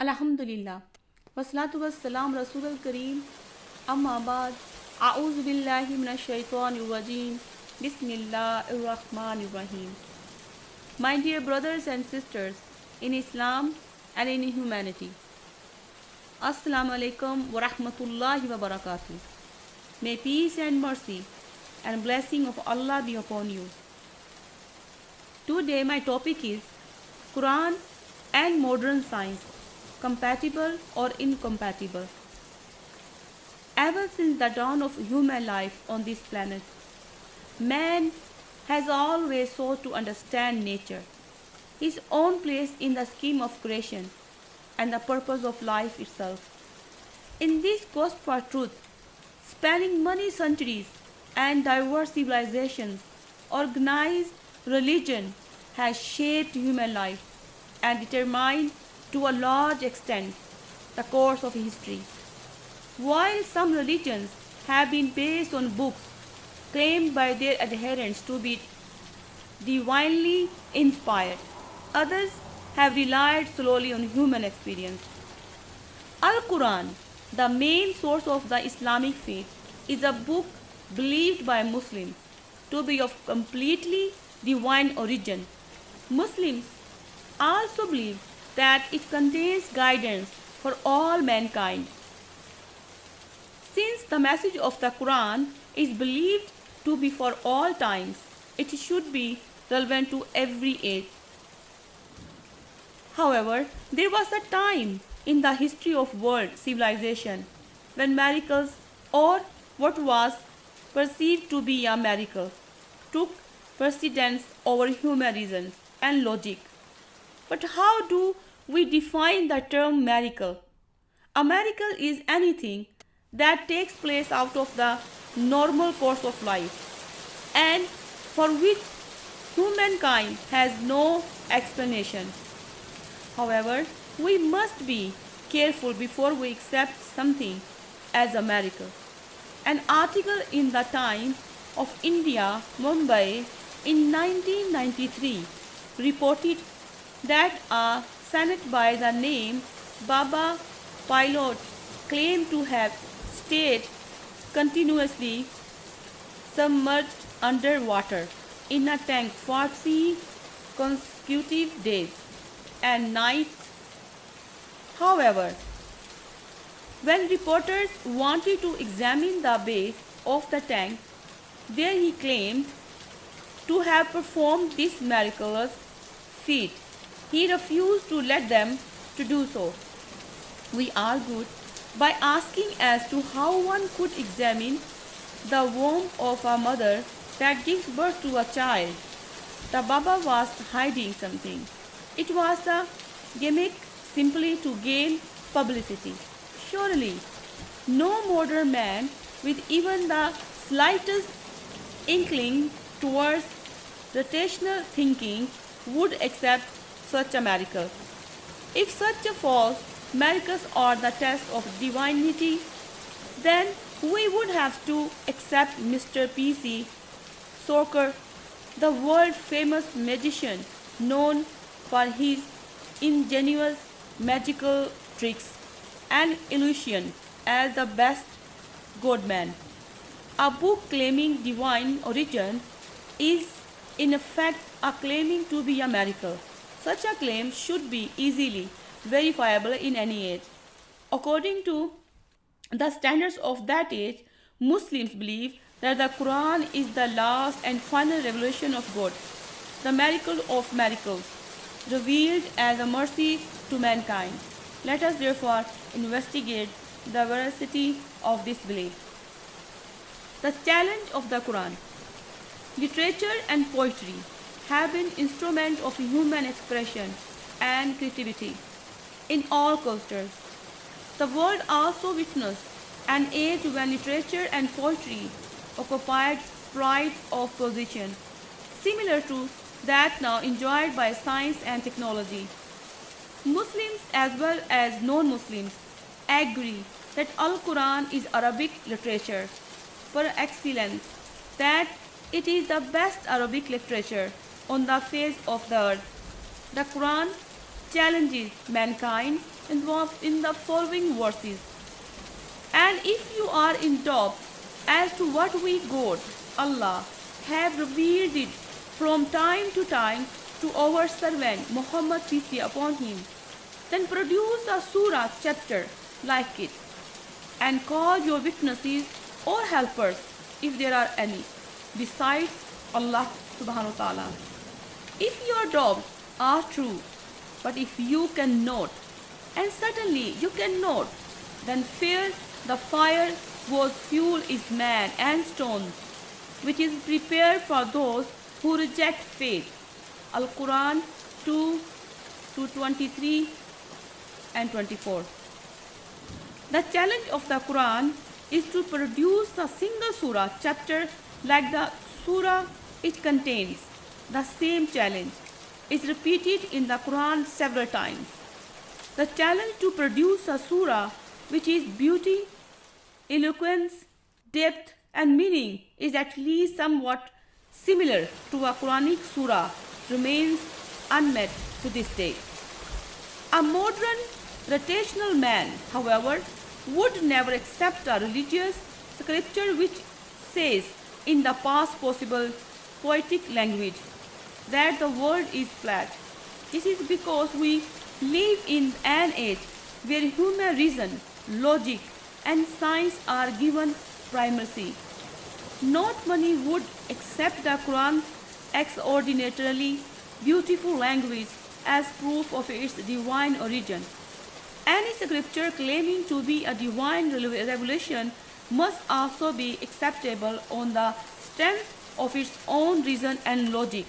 अल्हम्दुलिल्लाह वस्सलातु वस्सलाम रसूलुल करीम अम्मा बाद आऊज़ु बिल्लाहि मिनश शैतानिर रजीम बिस्मिल्लाहिर रहमानिर रहीम. My dear brothers and sisters in Islam and in humanity, Assalamu alaikum wa rahmatullahi wa barakatuh. May peace and mercy and blessing of Allah be upon you. Today my topic is Quran and modern science, compatible or incompatible. Ever since the dawn of human life on this planet, man has always sought to understand nature, his own place in the scheme of creation, and the purpose of life itself. In this quest for truth, spanning many centuries and diverse civilizations, organized religion has shaped human life and determined to a large extent the course of history. While some religions have been based on books claimed by their adherents to be divinely inspired, others have relied solely on human experience. Al-Quran, the main source of the Islamic faith, is a book believed by Muslims to be of completely divine origin. Muslims also believe that it contains guidance for all mankind. Since the message of the Quran is believed to be for all times, it should be relevant to every age. However, there was a time in the history of world civilization when miracles, or what was perceived to be a miracle, took precedence over human reason and logic. But how do we define the term miracle? A miracle is anything that takes place out of the normal course of life and for which humankind has no explanation. However, we must be careful before we accept something as a miracle. An article in the Times of India, Mumbai, in 1993 reported that a saint by the name Baba Pilot claimed to have stayed continuously submerged underwater in a tank for 3 consecutive days and nights. However, when reporters wanted to examine the base of the tank, there he claimed to have performed this miraculous feat. He refused to let them to do so. We argued by asking as to how one could examine the womb of a mother that gives birth to a child. The Baba was hiding something. It was a gimmick simply to gain publicity. Surely, no modern man with even the slightest inkling towards rational thinking would accept such a miracle. If such a false miracles are the test of divinity, then we would have to accept Mr. P.C. Sorker, the world famous magician known for his ingenious magical tricks and illusion, as the best godman. A book claiming divine origin is in effect a claiming to be a miracle. Such a claim should be easily verifiable in any age. According to the standards of that age, Muslims believe that the Quran is the last and final revelation of God, the miracle of miracles, revealed as a mercy to mankind. Let us therefore investigate the veracity of this belief. The challenge of the Quran. Literature and poetry have been instruments of human expression and creativity in all cultures. The world also witnessed an age when literature and poetry occupied pride of position, similar to that now enjoyed by science and technology. Muslims as well as non-Muslims agree that Al-Quran is Arabic literature per excellence, that it is the best Arabic literature on the face of the earth. The Quran challenges mankind in the following verses. And if you are in doubt as to what we God, Allah, have revealed it from time to time to our servant Muhammad, peace be upon him, then produce a surah chapter like it, and call your witnesses or helpers if there are any, besides Allah subhanahu wa ta'ala. If your doubts are true, but if you cannot, and certainly you cannot, then fear the fire whose fuel is man and stones, which is prepared for those who reject faith. Al-Quran 2:23 and 24. The challenge of the Quran is to produce a single surah chapter like the surah it contains. The same challenge is repeated in the Quran several times. The challenge to produce a surah which is beauty, eloquence, depth and meaning is at least somewhat similar to a Quranic surah remains unmet to this day. A modern rational man, however, would never accept a religious scripture which says in the past possible poetic language that the world is flat. This is because we live in an age where human reason, logic and science are given primacy. Not many would accept the Quran's extraordinarily beautiful language as proof of its divine origin. Any scripture claiming to be a divine revelation must also be acceptable on the strength of its own reason and logic.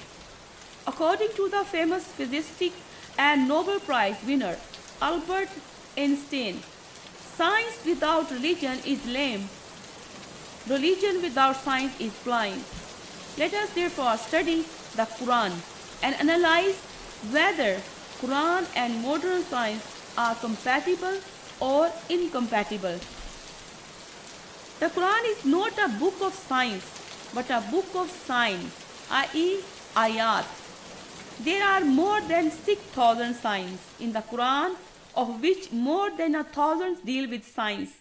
According to the famous physicist and Nobel Prize winner Albert Einstein, science without religion is lame. Religion without science is blind. Let us therefore study the Quran and analyze whether Quran and modern science are compatible or incompatible. The Quran is not a book of science, but a book of sign, i.e. ayat. There are more than 6,000 signs in the Quran, of which more than 1,000 deal with science.